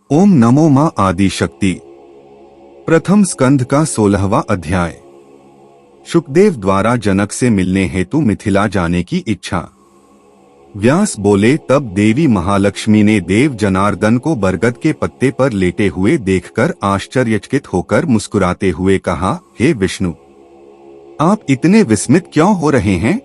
ओम नमो मां आदि शक्ति। प्रथम स्कंध का 16वां अध्याय। शुकदेव द्वारा जनक से मिलने हेतु मिथिला जाने की इच्छा। व्यास बोले, तब देवी महालक्ष्मी ने देव जनार्दन को बरगद के पत्ते पर लेटे हुए देखकर आश्चर्यचकित होकर मुस्कुराते हुए कहा, हे विष्णु, आप इतने विस्मित क्यों हो रहे हैं?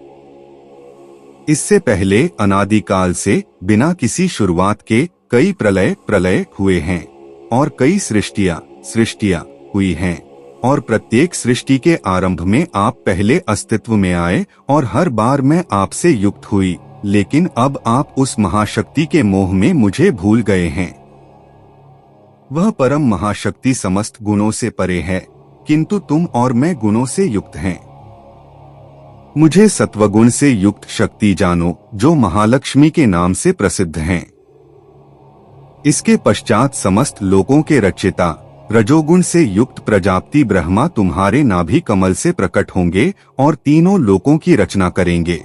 इससे पहले अनादिकाल से बिना किसी शुरुआत के कई प्रलय हुए हैं और कई सृष्टियां हुई हैं और प्रत्येक सृष्टि के आरंभ में आप पहले अस्तित्व में आए और हर बार मैं आपसे युक्त हुई, लेकिन अब आप उस महाशक्ति के मोह में मुझे भूल गए हैं। वह परम महाशक्ति समस्त गुणों से परे है, किंतु तुम और मैं गुणों से युक्त हैं। मुझे सत्वगुण से युक्त शक्ति जानो, जो महालक्ष्मी के नाम से प्रसिद्ध हैं। इसके पश्चात समस्त लोकों के रचयिता रजोगुण से युक्त प्रजापति ब्रह्मा तुम्हारे नाभि कमल से प्रकट होंगे और तीनों लोकों की रचना करेंगे।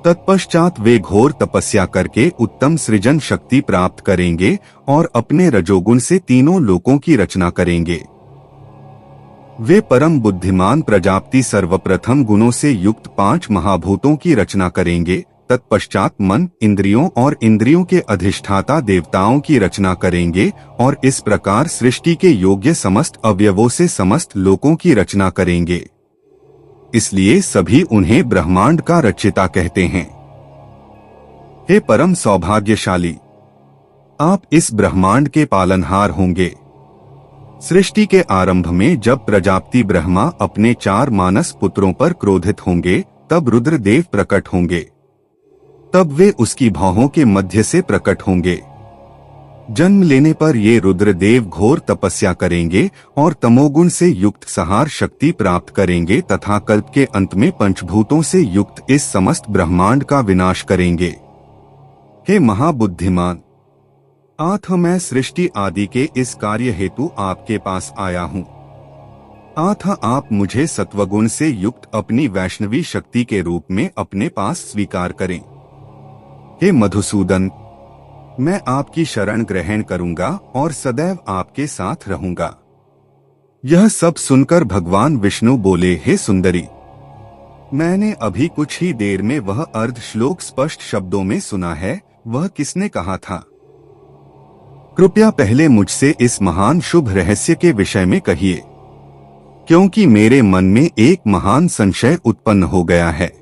तत्पश्चात वे घोर तपस्या करके उत्तम सृजन शक्ति प्राप्त करेंगे और अपने रजोगुण से तीनों लोकों की रचना करेंगे। वे परम बुद्धिमान प्रजापति सर्वप्रथम गुणों से युक्त 5 महाभूतों की रचना करेंगे। तत्पश्चात मन, इंद्रियों और इंद्रियों के अधिष्ठाता देवताओं की रचना करेंगे और इस प्रकार सृष्टि के योग्य समस्त अवयवों से समस्त लोकों की रचना करेंगे। इसलिए सभी उन्हें ब्रह्मांड का रचयिता कहते हैं। हे परम सौभाग्यशाली, आप इस ब्रह्मांड के पालनहार होंगे। सृष्टि के आरंभ में जब प्रजापति ब्रह्मा अपने 4 मानस पुत्रों पर क्रोधित होंगे, तब रुद्रदेव प्रकट होंगे। तब वे उसकी भौहों के मध्य से प्रकट होंगे। जन्म लेने पर ये रुद्रदेव घोर तपस्या करेंगे और तमोगुण से युक्त संहार शक्ति प्राप्त करेंगे तथा कल्प के अंत में पंचभूतों से युक्त इस समस्त ब्रह्मांड का विनाश करेंगे। हे महाबुद्धिमान, आथ मैं सृष्टि आदि के इस कार्य हेतु आपके पास आया हूँ। आथ आप मुझे सत्वगुण से युक्त अपनी वैष्णवी शक्ति के रूप में अपने पास स्वीकार करें। हे मधुसूदन, मैं आपकी शरण ग्रहण करूंगा और सदैव आपके साथ रहूंगा। यह सब सुनकर भगवान विष्णु बोले, हे सुंदरी, मैंने अभी कुछ ही देर में वह अर्ध श्लोक स्पष्ट शब्दों में सुना है। वह किसने कहा था? कृपया पहले मुझसे इस महान शुभ रहस्य के विषय में कहिए, क्योंकि मेरे मन में एक महान संशय उत्पन्न हो गया है।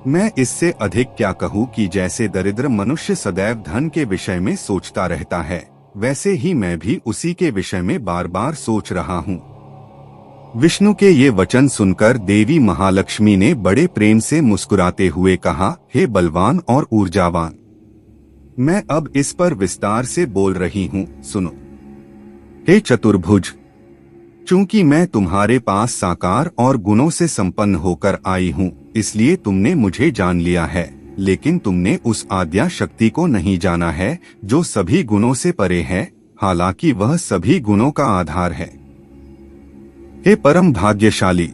मैं इससे अधिक क्या कहूँ कि जैसे दरिद्र मनुष्य सदैव धन के विषय में सोचता रहता है, वैसे ही मैं भी उसी के विषय में बार बार सोच रहा हूँ। विष्णु के ये वचन सुनकर देवी महालक्ष्मी ने बड़े प्रेम से मुस्कुराते हुए कहा, हे बलवान और ऊर्जावान, मैं अब इस पर विस्तार से बोल रही हूँ, सुनो। हे चतुर्भुज, चूंकि मैं तुम्हारे पास साकार और गुणों से संपन्न होकर आई हूँ, इसलिए तुमने मुझे जान लिया है, लेकिन तुमने उस आद्या शक्ति को नहीं जाना है जो सभी गुणों से परे है, हालांकि वह सभी गुणों का आधार है। हे परम भाग्यशाली,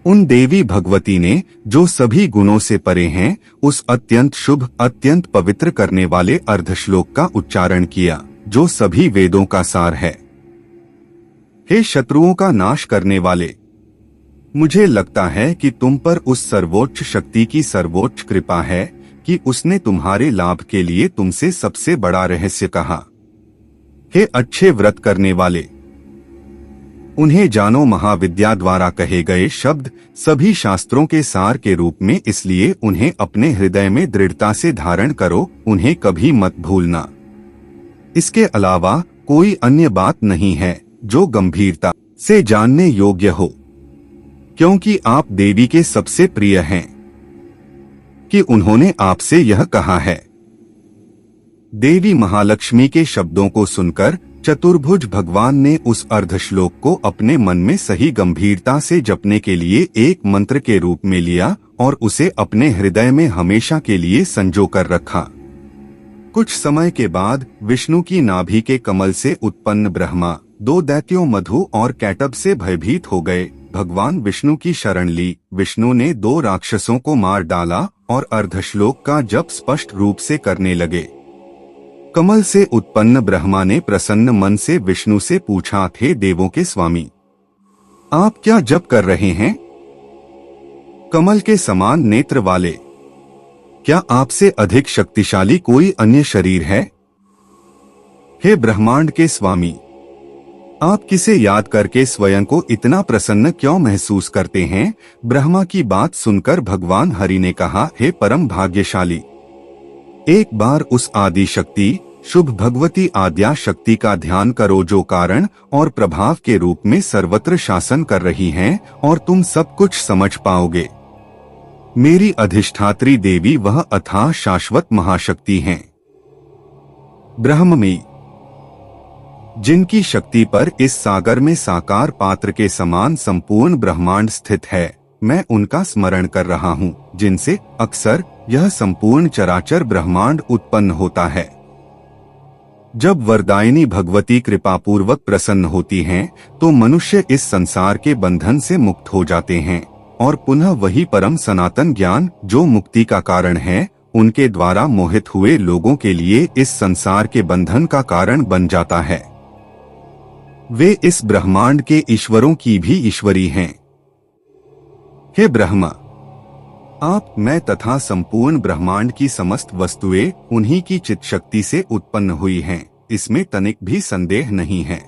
उन देवी भगवती ने जो सभी गुणों से परे हैं, उस अत्यंत शुभ अत्यंत पवित्र करने वाले अर्धश्लोक का उच्चारण किया, जो सभी वेदों का सार है। हे शत्रुओं का नाश करने वाले, मुझे लगता है कि तुम पर उस सर्वोच्च शक्ति की सर्वोच्च कृपा है कि उसने तुम्हारे लाभ के लिए तुमसे सबसे बड़ा रहस्य कहा। हे अच्छे व्रत करने वाले, उन्हें जानो। महाविद्या द्वारा कहे गए शब्द सभी शास्त्रों के सार के रूप में, इसलिए उन्हें अपने हृदय में दृढ़ता से धारण करो, उन्हें कभी मत भूलना। इसके अलावा कोई अन्य बात नहीं है जो गंभीरता से जानने योग्य हो, क्योंकि आप देवी के सबसे प्रिय हैं कि उन्होंने आपसे यह कहा है। देवी महालक्ष्मी के शब्दों को सुनकर चतुर्भुज भगवान ने उस अर्धश्लोक को अपने मन में सही गंभीरता से जपने के लिए एक मंत्र के रूप में लिया और उसे अपने हृदय में हमेशा के लिए संजो कर रखा। कुछ समय के बाद विष्णु की नाभि के कमल से उत्पन्न ब्रह्मा 2 दैत्यों मधु और कैटब से भयभीत हो गए। भगवान विष्णु की शरण ली। विष्णु ने 2 राक्षसों को मार डाला और अर्धश्लोक का जप स्पष्ट रूप से करने लगे। कमल से उत्पन्न ब्रह्मा ने प्रसन्न मन से विष्णु से पूछा, थे देवों के स्वामी, आप क्या जप कर रहे हैं? कमल के समान नेत्र वाले, क्या आपसे अधिक शक्तिशाली कोई अन्य शरीर है? हे ब्रह्मांड के स्वामी, आप किसे याद करके स्वयं को इतना प्रसन्न क्यों महसूस करते हैं? ब्रह्मा की बात सुनकर भगवान हरि ने कहा, हे परम भाग्यशाली, एक बार उस आदि शक्ति शुभ भगवती आद्या शक्ति का ध्यान करो जो कारण और प्रभाव के रूप में सर्वत्र शासन कर रही हैं और तुम सब कुछ समझ पाओगे। मेरी अधिष्ठात्री देवी वह अथाह शाश्वत महाशक्ति हैं, ब्रह्ममयी, जिनकी शक्ति पर इस सागर में साकार पात्र के समान संपूर्ण ब्रह्मांड स्थित है। मैं उनका स्मरण कर रहा हूँ, जिनसे अक्सर यह संपूर्ण चराचर ब्रह्मांड उत्पन्न होता है। जब वरदायिनी भगवती कृपापूर्वक प्रसन्न होती हैं, तो मनुष्य इस संसार के बंधन से मुक्त हो जाते हैं और पुनः वही परम सनातन ज्ञान जो मुक्ति का कारण है, उनके द्वारा मोहित हुए लोगों के लिए इस संसार के बंधन का कारण बन जाता है। वे इस ब्रह्मांड के ईश्वरों की भी ईश्वरी हैं। हे ब्रह्मा, आप, मैं तथा संपूर्ण ब्रह्मांड की समस्त वस्तुएं उन्हीं की चित शक्ति से उत्पन्न हुई हैं, इसमें तनिक भी संदेह नहीं है।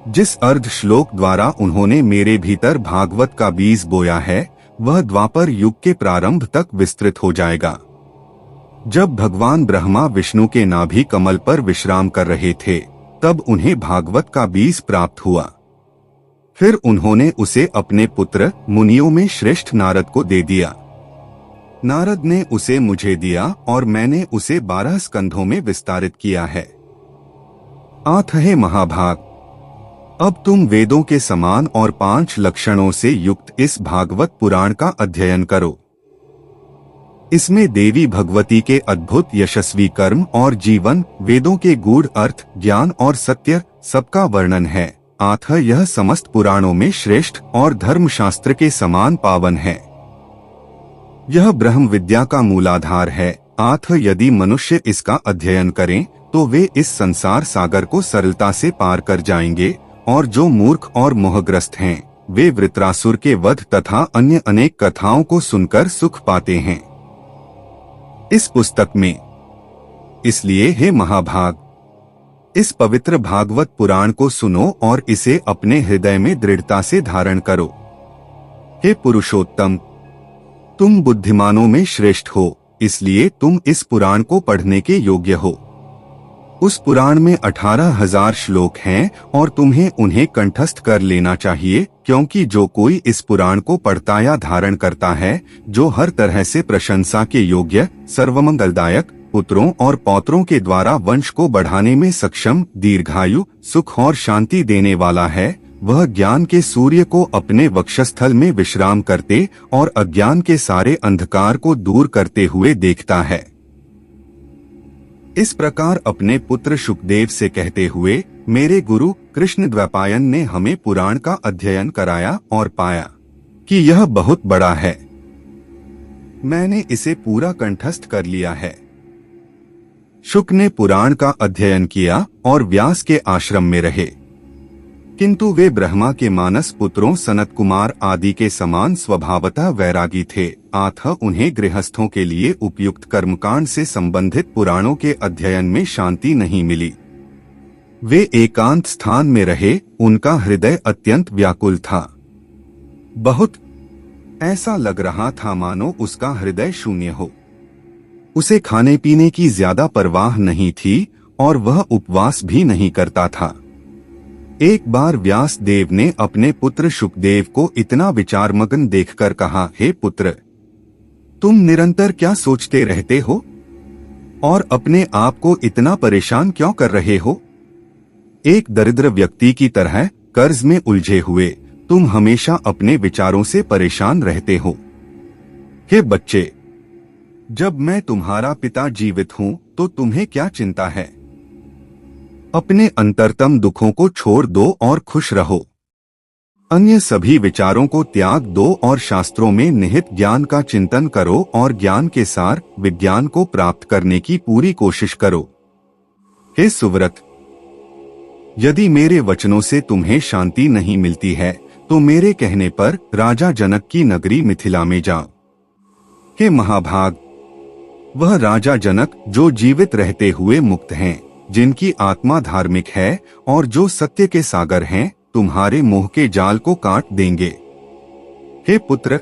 जिस अर्ध श्लोक द्वारा उन्होंने मेरे भीतर भागवत का बीज बोया है, वह द्वापर युग के प्रारंभ तक विस्तृत हो जाएगा। जब भगवान ब्रह्मा विष्णु के नाभि कमल पर विश्राम कर रहे थे, तब उन्हें भागवत का बीज प्राप्त हुआ। फिर उन्होंने उसे अपने पुत्र मुनियों में श्रेष्ठ नारद को दे दिया। नारद ने उसे मुझे दिया और मैंने उसे 12 स्कंधों में विस्तारित किया है। आठ है महाभाग, अब तुम वेदों के समान और 5 लक्षणों से युक्त इस भागवत पुराण का अध्ययन करो। इसमें देवी भगवती के अद्भुत यशस्वी कर्म और जीवन, वेदों के गूढ़ अर्थ, ज्ञान और सत्य सबका वर्णन है। आठ यह समस्त पुराणों में श्रेष्ठ और धर्मशास्त्र के समान पावन है। यह ब्रह्म विद्या का मूलाधार है। आठ यदि मनुष्य इसका अध्ययन करें तो वे इस संसार सागर को सरलता से पार कर जाएंगे, और जो मूर्ख और मोहग्रस्त हैं, वे वृत्रासुर के वध तथा अन्य अनेक कथाओं को सुनकर सुख पाते हैं। इस पुस्तक में इसलिए हे महाभाग, इस पवित्र भागवत पुराण को सुनो और इसे अपने हृदय में दृढ़ता से धारण करो। हे पुरुषोत्तम, तुम बुद्धिमानों में श्रेष्ठ हो, इसलिए तुम इस पुराण को पढ़ने के योग्य हो। उस पुराण में 18,000 श्लोक हैं और तुम्हें उन्हें कंठस्थ कर लेना चाहिए, क्योंकि जो कोई इस पुराण को पढ़ता या धारण करता है, जो हर तरह से प्रशंसा के योग्य, सर्वमंगलदायक, पुत्रों और पौत्रों के द्वारा वंश को बढ़ाने में सक्षम, दीर्घायु, सुख और शांति देने वाला है, वह ज्ञान के सूर्य को अपने वक्षस्थल में विश्राम करते और अज्ञान के सारे अंधकार को दूर करते हुए देखता है। इस प्रकार अपने पुत्र शुकदेव से कहते हुए मेरे गुरु कृष्ण द्वैपायन ने हमें पुराण का अध्ययन कराया और पाया कि यह बहुत बड़ा है। मैंने इसे पूरा कंठस्थ कर लिया है। शुक ने पुराण का अध्ययन किया और व्यास के आश्रम में रहे, किंतु वे ब्रह्मा के मानस पुत्रों सनत कुमार आदि के समान स्वभावतः वैरागी थे। उन्हें गृहस्थों के लिए उपयुक्त कर्मकांड से संबंधित पुराणों के अध्ययन में शांति नहीं मिली। वे एकांत स्थान में रहे, उनका हृदय अत्यंत व्याकुल था। बहुत ऐसा लग रहा था मानो उसका हृदय शून्य हो। उसे खाने पीने की ज्यादा परवाह नहीं थी और वह उपवास भी नहीं करता था। एक बार व्यास देव ने अपने पुत्र शुकदेव को इतना विचारमग्न देखकर कहा, हे पुत्र, तुम निरंतर क्या सोचते रहते हो और अपने आप को इतना परेशान क्यों कर रहे हो? एक दरिद्र व्यक्ति की तरह कर्ज में उलझे हुए तुम हमेशा अपने विचारों से परेशान रहते हो। हे बच्चे, जब मैं तुम्हारा पिता जीवित हूँ तो तुम्हें क्या चिंता है? अपने अंतरतम दुखों को छोड़ दो और खुश रहो। अन्य सभी विचारों को त्याग दो और शास्त्रों में निहित ज्ञान का चिंतन करो और ज्ञान के सार विज्ञान को प्राप्त करने की पूरी कोशिश करो। हे सुव्रत, यदि मेरे वचनों से तुम्हें शांति नहीं मिलती है तो मेरे कहने पर राजा जनक की नगरी मिथिला में जाओ। हे महाभाग, वह राजा जनक जो जीवित रहते हुए मुक्त हैं, जिनकी आत्मा धार्मिक है और जो सत्य के सागर हैं, तुम्हारे मोह के जाल को काट देंगे। हे पुत्र,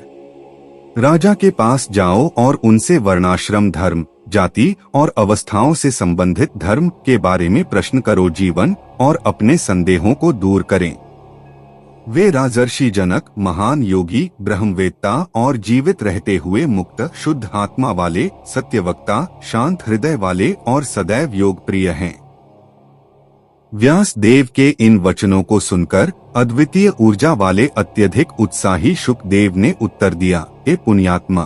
राजा के पास जाओ और उनसे वर्णाश्रम धर्म, जाति और अवस्थाओं से संबंधित धर्म के बारे में प्रश्न करो, जीवन और अपने संदेहों को दूर करें। वे राजर्षि जनक महान योगी, ब्रह्मवेत्ता और जीवित रहते हुए मुक्त शुद्ध आत्मा वाले, सत्यवक्ता, शांत हृदय वाले और सदैव योग प्रिय हैं। व्यास देव के इन वचनों को सुनकर अद्वितीय ऊर्जा वाले अत्यधिक उत्साही शुकदेव ने उत्तर दिया, हे पुण्यात्मा,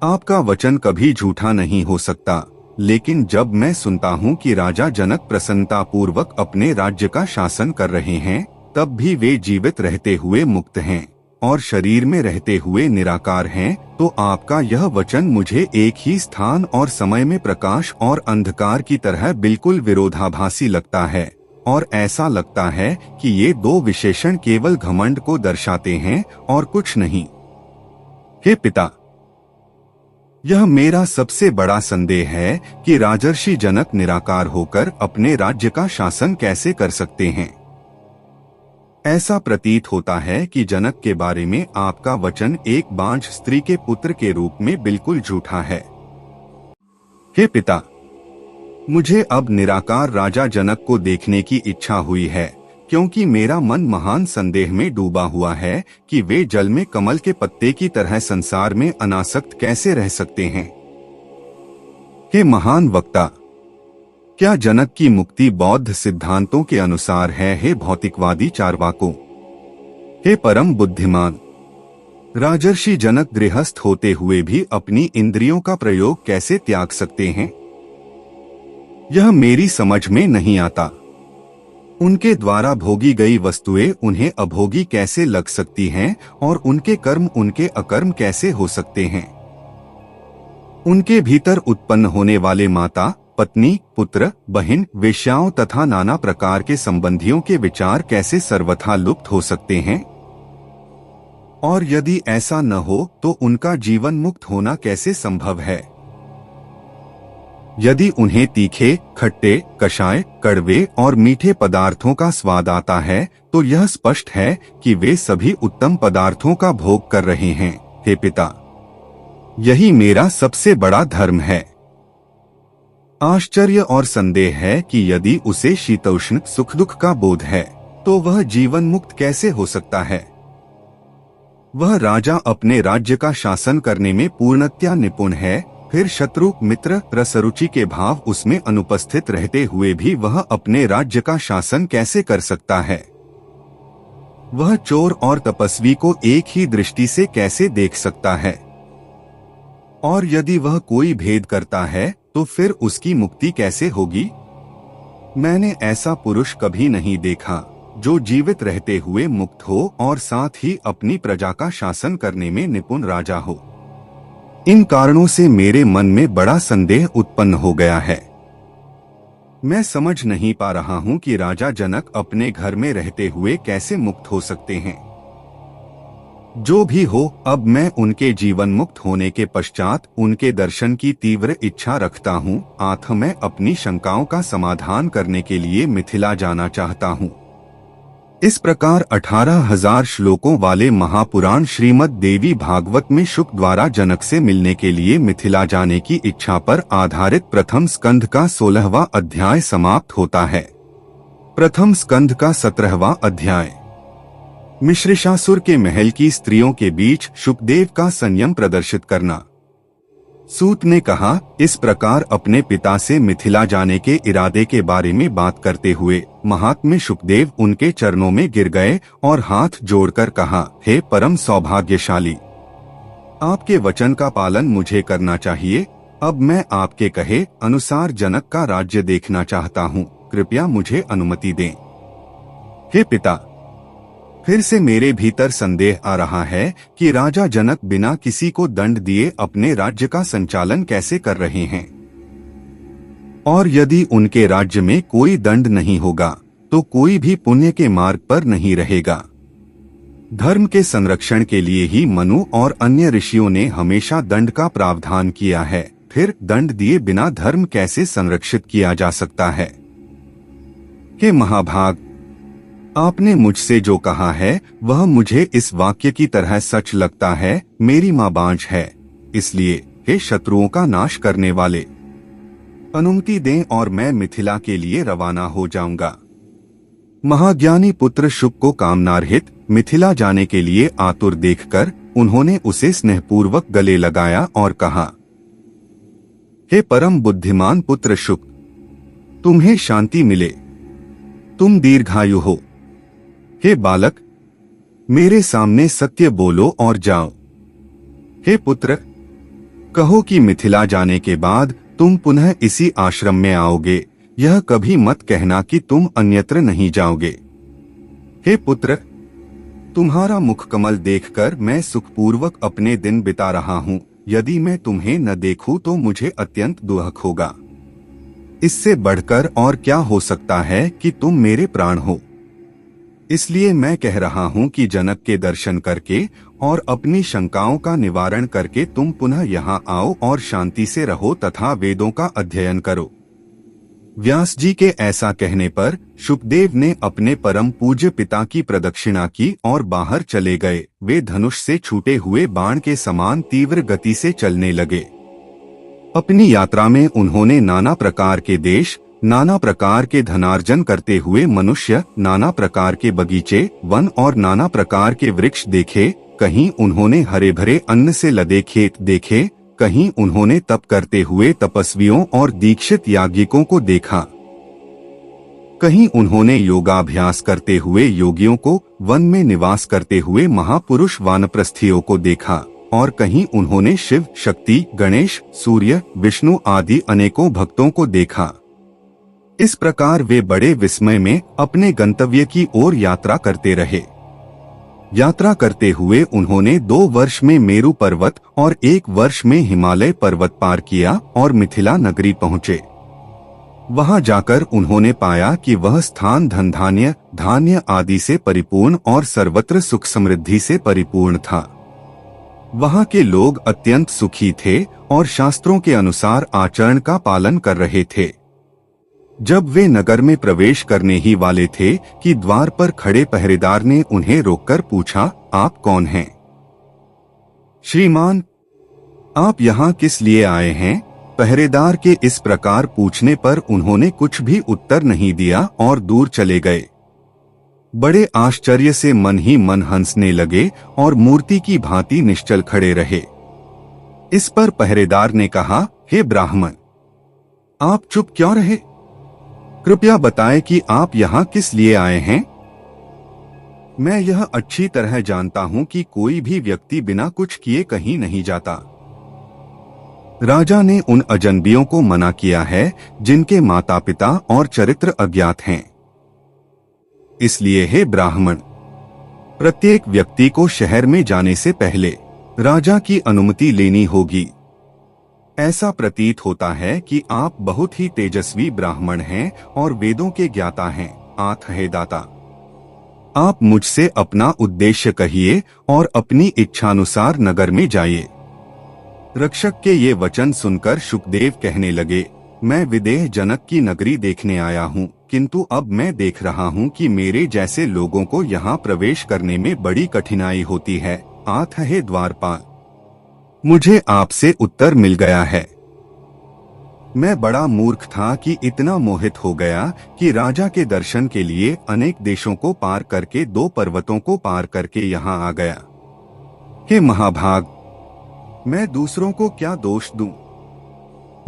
आपका वचन कभी झूठा नहीं हो सकता, लेकिन जब मैं सुनता हूँ कि राजा जनक प्रसन्नता पूर्वक अपने राज्य का शासन कर रहे हैं, तब भी वे जीवित रहते हुए मुक्त हैं और शरीर में रहते हुए निराकार हैं, तो आपका यह वचन मुझे एक ही स्थान और समय में प्रकाश और अंधकार की तरह बिल्कुल विरोधाभासी लगता है, और ऐसा लगता है कि ये दो विशेषण केवल घमंड को दर्शाते हैं और कुछ नहीं। हे पिता, यह मेरा सबसे बड़ा संदेह है कि राजर्षि जनक निराकार होकर अपने राज्य का शासन कैसे कर सकते हैं। ऐसा प्रतीत होता है कि जनक के बारे में आपका वचन एक बांझ स्त्री के पुत्र के रूप में बिल्कुल झूठा है। हे पिता, मुझे अब निराकार राजा जनक को देखने की इच्छा हुई है, क्योंकि मेरा मन महान संदेह में डूबा हुआ है कि वे जल में कमल के पत्ते की तरह संसार में अनासक्त कैसे रह सकते हैं। हे महान वक्ता, क्या जनक की मुक्ति बौद्ध सिद्धांतों के अनुसार है? हे भौतिकवादी चारवाकों, हे परम बुद्धिमान, राजर्षि जनक गृहस्थ होते हुए भी अपनी इंद्रियों का प्रयोग कैसे त्याग सकते हैं? यह मेरी समझ में नहीं आता। उनके द्वारा भोगी गई वस्तुएं उन्हें अभोगी कैसे लग सकती हैं और उनके कर्म उनके अकर्म कैसे हो सकते हैं? उनके भीतर उत्पन्न होने वाले माता, पत्नी, पुत्र, बहन, वेश्याओं तथा नाना प्रकार के संबंधियों के विचार कैसे सर्वथा लुप्त हो सकते हैं? और यदि ऐसा न हो तो उनका जीवन मुक्त होना कैसे संभव है? यदि उन्हें तीखे, खट्टे, कषाय, कड़वे और मीठे पदार्थों का स्वाद आता है तो यह स्पष्ट है कि वे सभी उत्तम पदार्थों का भोग कर रहे हैं। हे पिता, यही मेरा सबसे बड़ा धर्म है। आश्चर्य और संदेह है कि यदि उसे शीतोष्ण सुख दुख का बोध है तो वह जीवन मुक्त कैसे हो सकता है? वह राजा अपने राज्य का शासन करने में पूर्णतया निपुण है, फिर शत्रु, मित्र, रसरुचि के भाव उसमें अनुपस्थित रहते हुए भी वह अपने राज्य का शासन कैसे कर सकता है? वह चोर और तपस्वी को एक ही दृष्टि से कैसे देख सकता है? और यदि वह कोई भेद करता है तो फिर उसकी मुक्ति कैसे होगी? मैंने ऐसा पुरुष कभी नहीं देखा जो जीवित रहते हुए मुक्त हो और साथ ही अपनी प्रजा का शासन करने में निपुण राजा हो। इन कारणों से मेरे मन में बड़ा संदेह उत्पन्न हो गया है। मैं समझ नहीं पा रहा हूं कि राजा जनक अपने घर में रहते हुए कैसे मुक्त हो सकते हैं। जो भी हो, अब मैं उनके जीवन मुक्त होने के पश्चात उनके दर्शन की तीव्र इच्छा रखता हूँ। आथ मैं अपनी शंकाओं का समाधान करने के लिए मिथिला जाना चाहता हूँ। इस प्रकार 18,000 श्लोकों वाले महापुराण श्रीमद् देवी भागवत में शुक द्वारा जनक से मिलने के लिए मिथिला जाने की इच्छा पर आधारित प्रथम स्कंध का 16वां अध्याय समाप्त होता है। प्रथम स्कंध का 17वां अध्याय मिश्रिशासुर के महल की स्त्रियों के बीच शुकदेव का संयम प्रदर्शित करना। सूत ने कहा, इस प्रकार अपने पिता से मिथिला जाने के इरादे के बारे में बात करते हुए महात्म्य शुकदेव उनके चरणों में गिर गए और हाथ जोड़कर कहा, हे परम सौभाग्यशाली, आपके वचन का पालन मुझे करना चाहिए। अब मैं आपके कहे अनुसार जनक का राज्य देखना चाहता हूँ, कृपया मुझे अनुमति दें। हे पिता, फिर से मेरे भीतर संदेह आ रहा है कि राजा जनक बिना किसी को दंड दिए अपने राज्य का संचालन कैसे कर रहे हैं। और यदि उनके राज्य में कोई दंड नहीं होगा तो कोई भी पुण्य के मार्ग पर नहीं रहेगा। धर्म के संरक्षण के लिए ही मनु और अन्य ऋषियों ने हमेशा दंड का प्रावधान किया है। फिर दंड दिए बिना धर्म कैसे संरक्षित किया जा सकता है? हे महाभाग, आपने मुझसे जो कहा है वह मुझे इस वाक्य की तरह सच लगता है। मेरी मां बांझ है, इसलिए हे शत्रुओं का नाश करने वाले, अनुमति दें और मैं मिथिला के लिए रवाना हो जाऊंगा। महाज्ञानी पुत्र शुक को कामनारहित मिथिला जाने के लिए आतुर देखकर उन्होंने उसे स्नेहपूर्वक गले लगाया और कहा, हे परम बुद्धिमान पुत्र शुक, तुम्हें शांति मिले, तुम दीर्घायु हो। हे बालक, मेरे सामने सत्य बोलो और जाओ। हे पुत्र, कहो कि मिथिला जाने के बाद तुम पुनः इसी आश्रम में आओगे, यह कभी मत कहना कि तुम अन्यत्र नहीं जाओगे। हे पुत्र, तुम्हारा मुखकमल देखकर मैं सुखपूर्वक अपने दिन बिता रहा हूँ। यदि मैं तुम्हें न देखूं तो मुझे अत्यंत दुख होगा। इससे बढ़कर और क्या हो सकता है कि तुम मेरे प्राण हो। इसलिए मैं कह रहा हूँ कि जनक के दर्शन करके और अपनी शंकाओं का निवारण करके तुम पुनः यहाँ आओ और शांति से रहो तथा वेदों का अध्ययन करो। व्यास जी के ऐसा कहने पर शुकदेव ने अपने परम पूज्य पिता की प्रदक्षिणा की और बाहर चले गए। वे धनुष से छूटे हुए बाण के समान तीव्र गति से चलने लगे। अपनी यात्रा में उन्होंने नाना प्रकार के देश, नाना प्रकार के धनार्जन करते हुए मनुष्य, नाना प्रकार के बगीचे, वन और नाना प्रकार के वृक्ष देखे। कहीं उन्होंने हरे भरे अन्न से लदे खेत देखे, कहीं उन्होंने तप करते हुए तपस्वियों और दीक्षित याज्ञिकों को देखा, कहीं उन्होंने योगाभ्यास करते हुए योगियों को, वन में निवास करते हुए महापुरुष वानप्रस्थियों को देखा, और कहीं उन्होंने शिव, शक्ति, गणेश, सूर्य, विष्णु आदि अनेकों भक्तों को देखा। इस प्रकार वे बड़े विस्मय में अपने गंतव्य की ओर यात्रा करते रहे। यात्रा करते हुए उन्होंने 2 वर्ष में मेरु पर्वत और 1 वर्ष में हिमालय पर्वत पार किया और मिथिला नगरी पहुँचे। वहां जाकर उन्होंने पाया कि वह स्थान धन धान्य आदि से परिपूर्ण और सर्वत्र सुख समृद्धि से परिपूर्ण था। वहां के लोग अत्यंत सुखी थे और शास्त्रों के अनुसार आचरण का पालन कर रहे थे। जब वे नगर में प्रवेश करने ही वाले थे कि द्वार पर खड़े पहरेदार ने उन्हें रोककर पूछा, आप कौन हैं? श्रीमान, आप यहाँ किस लिए आए हैं? पहरेदार के इस प्रकार पूछने पर उन्होंने कुछ भी उत्तर नहीं दिया और दूर चले गए। बड़े आश्चर्य से मन ही मन हंसने लगे और मूर्ति की भांति निश्चल खड़े रहे। इस पर पहरेदार ने कहा, हे ब्राह्मण, आप चुप क्यों रहे? कृपया बताएं कि आप यहाँ किस लिए आए हैं। मैं यह अच्छी तरह जानता हूँ कि कोई भी व्यक्ति बिना कुछ किए कहीं नहीं जाता। राजा ने उन अजनबियों को मना किया है जिनके माता पिता और चरित्र अज्ञात हैं। इसलिए हे ब्राह्मण, प्रत्येक व्यक्ति को शहर में जाने से पहले राजा की अनुमति लेनी होगी। ऐसा प्रतीत होता है कि आप बहुत ही तेजस्वी ब्राह्मण हैं और वेदों के ज्ञाता हैं। आठ हे दाता, आप मुझसे अपना उद्देश्य कहिए और अपनी इच्छानुसार नगर में जाइए। रक्षक के ये वचन सुनकर शुकदेव कहने लगे, मैं विदेह जनक की नगरी देखने आया हूँ, किंतु अब मैं देख रहा हूँ कि मेरे जैसे लोगों को यहाँ प्रवेश करने में बड़ी कठिनाई होती है। आठ हे द्वारपाल, मुझे आपसे उत्तर मिल गया है। मैं बड़ा मूर्ख था कि इतना मोहित हो गया कि राजा के दर्शन के लिए अनेक देशों को पार करके 2 पर्वतों को पार करके यहाँ आ गया। हे महाभाग, मैं दूसरों को क्या दोष दूं?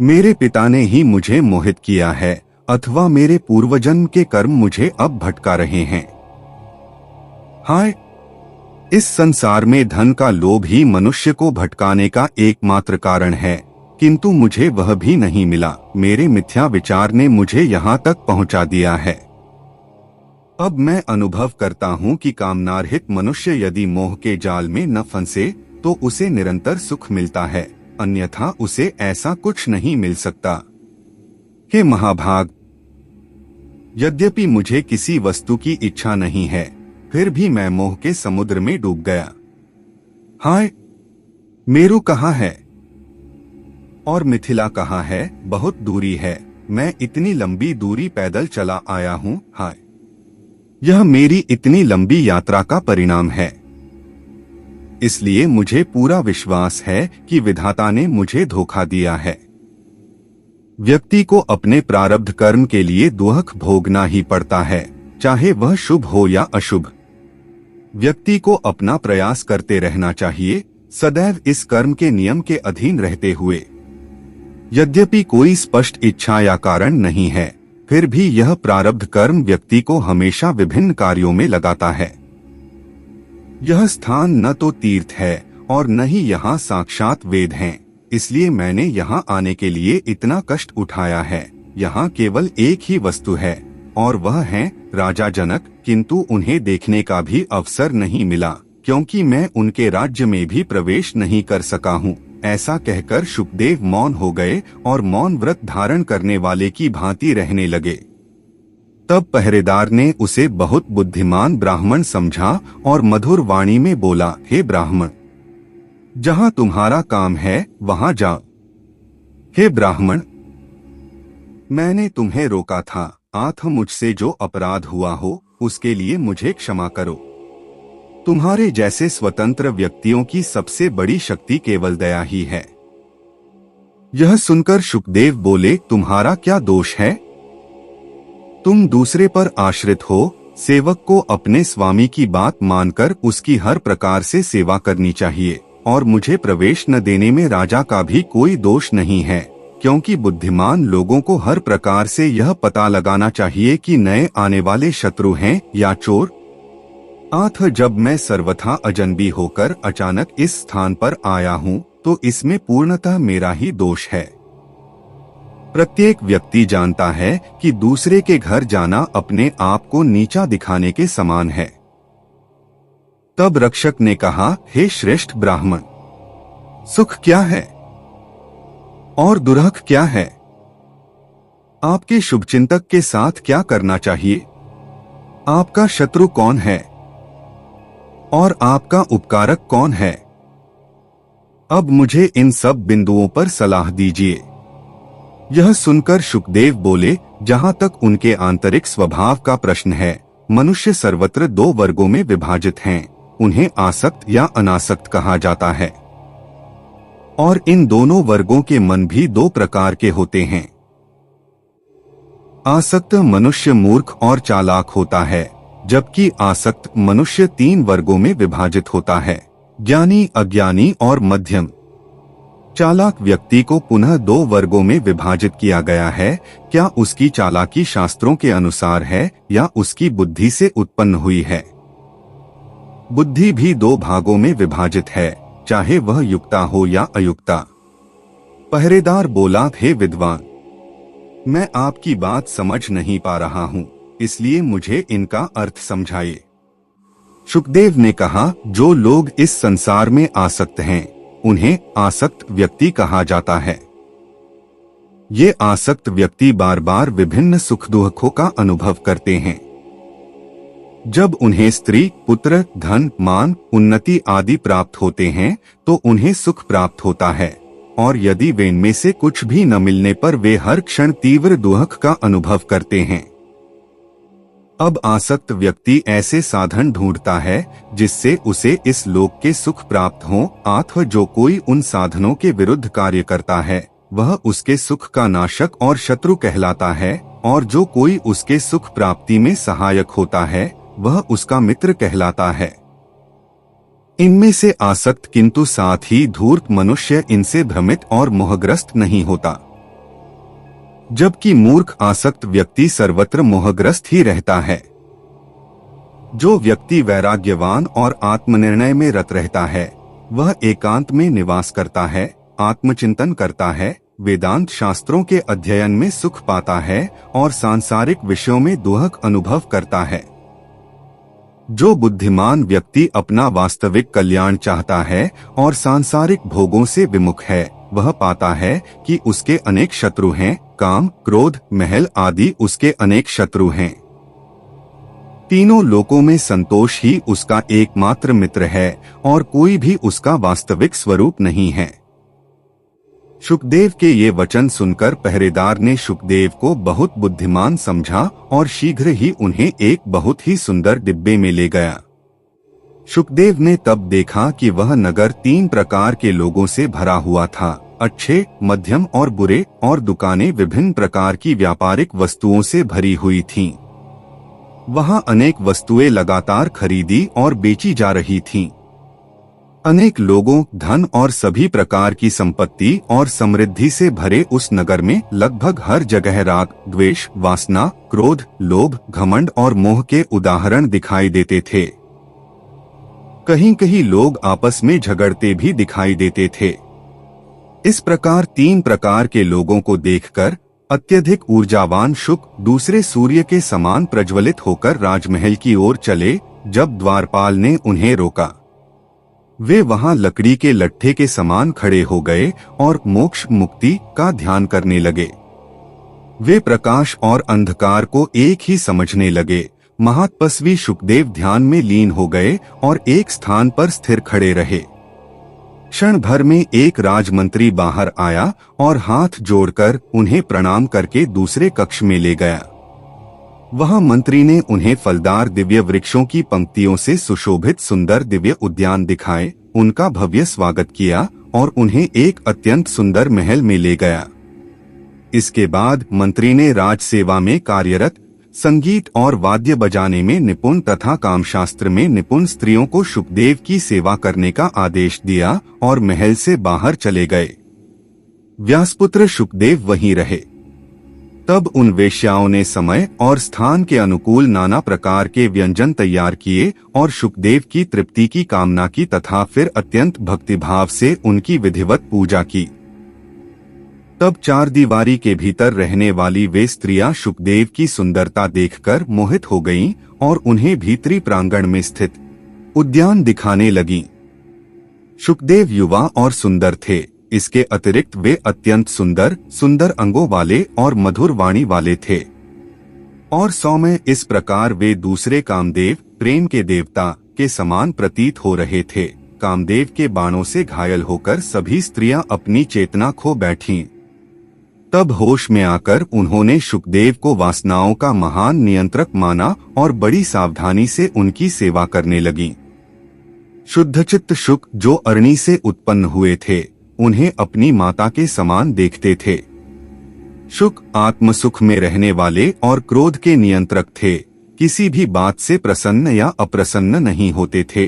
मेरे पिता ने ही मुझे मोहित किया है अथवा मेरे पूर्वजन्म के कर्म मुझे अब भटका रहे हैं। हाय, इस संसार में धन का लोभ ही मनुष्य को भटकाने का एकमात्र कारण है, किंतु मुझे वह भी नहीं मिला। मेरे मिथ्या विचार ने मुझे यहाँ तक पहुँचा दिया है। अब मैं अनुभव करता हूँ कि कामनारहित मनुष्य यदि मोह के जाल में न फंसे तो उसे निरंतर सुख मिलता है, अन्यथा उसे ऐसा कुछ नहीं मिल सकता। हे महाभाग, यद्यपि मुझे किसी वस्तु की इच्छा नहीं है, फिर भी मैं मोह के समुद्र में डूब गया। हाय, मेरू कहाँ है और मिथिला कहाँ है? बहुत दूरी है, मैं इतनी लंबी दूरी पैदल चला आया हूँ। हाय, यह मेरी इतनी लंबी यात्रा का परिणाम है। इसलिए मुझे पूरा विश्वास है कि विधाता ने मुझे धोखा दिया है। व्यक्ति को अपने प्रारब्ध कर्म के लिए दुख भोगना ही पड़ता है, चाहे वह शुभ हो या अशुभ। व्यक्ति को अपना प्रयास करते रहना चाहिए, सदैव इस कर्म के नियम के अधीन रहते हुए। यद्यपि कोई स्पष्ट इच्छा या कारण नहीं है, फिर भी यह प्रारब्ध कर्म व्यक्ति को हमेशा विभिन्न कार्यों में लगाता है। यह स्थान न तो तीर्थ है और न ही यहाँ साक्षात वेद हैं, इसलिए मैंने यहाँ आने के लिए इतना कष्ट उठाया है। यहाँ केवल एक ही वस्तु है और वह है राजा जनक, किंतु उन्हें देखने का भी अवसर नहीं मिला, क्योंकि मैं उनके राज्य में भी प्रवेश नहीं कर सका हूँ। ऐसा कहकर शुकदेव मौन हो गए और मौन व्रत धारण करने वाले की भांति रहने लगे। तब पहरेदार ने उसे बहुत बुद्धिमान ब्राह्मण समझा और मधुर वाणी में बोला, हे ब्राह्मण, जहाँ तुम्हारा काम है वहाँ जाओ। हे ब्राह्मण, मैंने तुम्हें रोका था, आथ मुझसे जो अपराध हुआ हो उसके लिए मुझे क्षमा करो। तुम्हारे जैसे स्वतंत्र व्यक्तियों की सबसे बड़ी शक्ति केवल दया ही है। यह सुनकर शुकदेव बोले, तुम्हारा क्या दोष है? तुम दूसरे पर आश्रित हो, सेवक को अपने स्वामी की बात मानकर उसकी हर प्रकार से सेवा करनी चाहिए, और मुझे प्रवेश न देने में राजा का भी कोई दोष नहीं है, क्योंकि बुद्धिमान लोगों को हर प्रकार से यह पता लगाना चाहिए कि नए आने वाले शत्रु हैं या चोर। आथ जब मैं सर्वथा अजनबी होकर अचानक इस स्थान पर आया हूँ, तो इसमें पूर्णतः मेरा ही दोष है। प्रत्येक व्यक्ति जानता है कि दूसरे के घर जाना अपने आप को नीचा दिखाने के समान है। तब रक्षक ने कहा, हे श्रेष्ठ ब्राह्मण, सुख क्या है और दुर्हक क्या है? आपके शुभचिंतक के साथ क्या करना चाहिए? आपका शत्रु कौन है और आपका उपकारक कौन है? अब मुझे इन सब बिंदुओं पर सलाह दीजिए। यह सुनकर शुकदेव बोले, जहां तक उनके आंतरिक स्वभाव का प्रश्न है, मनुष्य सर्वत्र दो वर्गों में विभाजित हैं। उन्हें आसक्त या अनासक्त कहा जाता है, और इन दोनों वर्गों के मन भी दो प्रकार के होते हैं। आसक्त मनुष्य मूर्ख और चालाक होता है, जबकि आसक्त मनुष्य तीन वर्गों में विभाजित होता है, ज्ञानी, अज्ञानी और मध्यम। चालाक व्यक्ति को पुनः दो वर्गों में विभाजित किया गया है। क्या उसकी चालाकी शास्त्रों के अनुसार है या उसकी बुद्धि से उत्पन्न हुई है? बुद्धि भी दो भागों में विभाजित है, चाहे वह युक्ता हो या अयुक्ता। पहरेदार बोला, हे विद्वान, मैं आपकी बात समझ नहीं पा रहा हूँ, इसलिए मुझे इनका अर्थ समझाइए। शुकदेव ने कहा, जो लोग इस संसार में आसक्त हैं, उन्हें आसक्त व्यक्ति कहा जाता है। ये आसक्त व्यक्ति बार बार विभिन्न सुख दुखों का अनुभव करते हैं। जब उन्हें स्त्री, पुत्र, धन, मान, उन्नति आदि प्राप्त होते हैं तो उन्हें सुख प्राप्त होता है, और यदि वे इनमें से कुछ भी न मिलने पर वे हर क्षण तीव्र दुख का अनुभव करते हैं। अब आसक्त व्यक्ति ऐसे साधन ढूंढता है जिससे उसे इस लोक के सुख प्राप्त हो। अथवा जो कोई उन साधनों के विरुद्ध कार्य करता है, वह उसके सुख का नाशक और शत्रु कहलाता है, और जो कोई उसके सुख प्राप्ति में सहायक होता है, वह उसका मित्र कहलाता है। इनमें से आसक्त किंतु साथ ही धूर्त मनुष्य इनसे भ्रमित और मोहग्रस्त नहीं होता, जबकि मूर्ख आसक्त व्यक्ति सर्वत्र मोहग्रस्त ही रहता है। जो व्यक्ति वैराग्यवान और आत्मनिर्णय में रत रहता है, वह एकांत में निवास करता है, आत्मचिंतन करता है, वेदांत शास्त्रों के अध्ययन में सुख पाता है और सांसारिक विषयों में दुख अनुभव करता है। जो बुद्धिमान व्यक्ति अपना वास्तविक कल्याण चाहता है और सांसारिक भोगों से विमुख है, वह पाता है कि उसके अनेक शत्रु हैं, काम, क्रोध, महल आदि उसके अनेक शत्रु हैं। तीनों लोकों में संतोष ही उसका एकमात्र मित्र है और कोई भी उसका वास्तविक स्वरूप नहीं है। शुकदेव के ये वचन सुनकर पहरेदार ने शुकदेव को बहुत बुद्धिमान समझा और शीघ्र ही उन्हें एक बहुत ही सुंदर डिब्बे में ले गया। शुकदेव ने तब देखा कि वह नगर 3 प्रकार के लोगों से भरा हुआ था, अच्छे, मध्यम और बुरे, और दुकानें विभिन्न प्रकार की व्यापारिक वस्तुओं से भरी हुई थीं। वहां अनेक वस्तुएं लगातार खरीदी और बेची जा रही थीं। अनेक लोगों, धन और सभी प्रकार की संपत्ति और समृद्धि से भरे उस नगर में लगभग हर जगह राग, द्वेष, वासना, क्रोध, लोभ, घमंड और मोह के उदाहरण दिखाई देते थे। कहीं कहीं लोग आपस में झगड़ते भी दिखाई देते थे। इस प्रकार 3 प्रकार के लोगों को देखकर अत्यधिक ऊर्जावान शुक दूसरे सूर्य के समान प्रज्वलित होकर राजमहल की ओर चले। जब द्वारपाल ने उन्हें रोका, वे वहां लकड़ी के लट्ठे के समान खड़े हो गए और मोक्ष मुक्ति का ध्यान करने लगे। वे प्रकाश और अंधकार को एक ही समझने लगे। महातपस्वी शुकदेव ध्यान में लीन हो गए और एक स्थान पर स्थिर खड़े रहे। क्षण भर में एक राजमंत्री बाहर आया और हाथ जोड़कर उन्हें प्रणाम करके दूसरे कक्ष में ले गया। वहां मंत्री ने उन्हें फलदार दिव्य वृक्षों की पंक्तियों से सुशोभित सुंदर दिव्य उद्यान दिखाए, उनका भव्य स्वागत किया और उन्हें एक अत्यंत सुंदर महल में ले गया। इसके बाद मंत्री ने राज सेवा में कार्यरत, संगीत और वाद्य बजाने में निपुण तथा कामशास्त्र में निपुण स्त्रियों को शुकदेव की सेवा करने का आदेश दिया और महल से बाहर चले गए। व्यासपुत्र शुकदेव वहीं रहे। तब उन वेश्याओं ने समय और स्थान के अनुकूल नाना प्रकार के व्यंजन तैयार किए और शुकदेव की तृप्ति की कामना की तथा फिर अत्यंत भक्तिभाव से उनकी विधिवत पूजा की। तब 4 दीवारी के भीतर रहने वाली वे स्त्रियां शुकदेव की सुंदरता देखकर मोहित हो गईं और उन्हें भीतरी प्रांगण में स्थित उद्यान दिखाने लगीं। शुकदेव युवा और सुंदर थे। इसके अतिरिक्त वे अत्यंत सुंदर अंगों वाले और मधुर वाणी वाले थे और सौम्य। इस प्रकार वे दूसरे कामदेव, प्रेम के देवता के समान प्रतीत हो रहे थे। कामदेव के बाणों से घायल होकर सभी स्त्रियां अपनी चेतना खो बैठीं। तब होश में आकर उन्होंने शुकदेव को वासनाओं का महान नियंत्रक माना और बड़ी सावधानी से उनकी सेवा करने लगीं। शुद्धचित्त शुक, जो अरणी से उत्पन्न हुए थे, उन्हें अपनी माता के समान देखते थे। शुक आत्मसुख में रहने वाले और क्रोध के नियंत्रक थे। किसी भी बात से प्रसन्न या अप्रसन्न नहीं होते थे।